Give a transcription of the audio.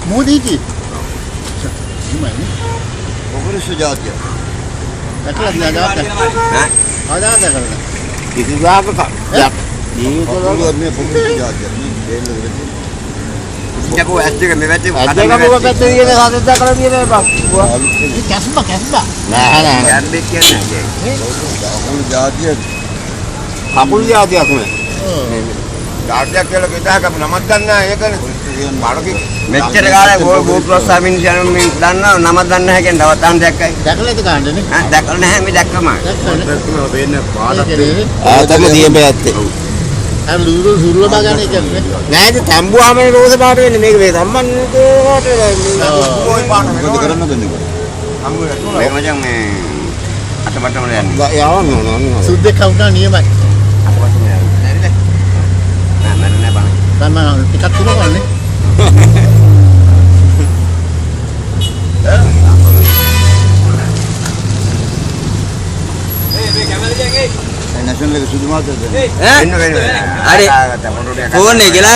මොහොතේදී ඉමයි මොකද සුජාතිය දැකලා නෑ ඈ ආදාද කරලා කිසිදාක යක් දීතල මේ පොඩි සුජාතිය මේ දෙන්න වෙන්නේ ඉතින් ඇස් දෙක මෙවැත් අදක මොකක්ද කියන්නේ සාදෙද්ද කරලා තියෙන්නේ බං මේ කැස්බා නෑ යන්නේ කියන්නේ කකුල් ජාතිය කකුල් යාදියක් නේ ජාතියක් කියලා කිව්වහම අපි නමක් ගන්න නැහැ ඒකනේ බාරකි මෙච්චර කාලේ ගෝප්‍රෝ ස්වාමීන් වහන්සේ මේ දන්නා නම දන්නේ නැහැ කියන දවස් ගන්න දැක්කයි දැකලාද ගන්නනේ ඈ දැකලා නැහැ මේ දැක්කම දැක්කම වෙන්නේ පාඩක් ආතම දියඹ ඇත්තේ අර ලුරු සුරුල බගන්නේ කියන්නේ නෑ ඉතින් තම්බුවාම රෝස පාට වෙන්නේ මේක මේ සම්බන්ධයට කොයි පාඩ මොකද කරන්න දෙන්නේ හම්බු මේ මචං මේ අතපටම යන්නේ යවන්න ඕන සුද්දෙක් කවුනා නියමයි අතපටම යන්නේ නෑ නෑ බං තමයි ටිකක් තුනකන්නේ නැෂනල් එක සුදු මාතද ඈ හරි ෆෝන් එක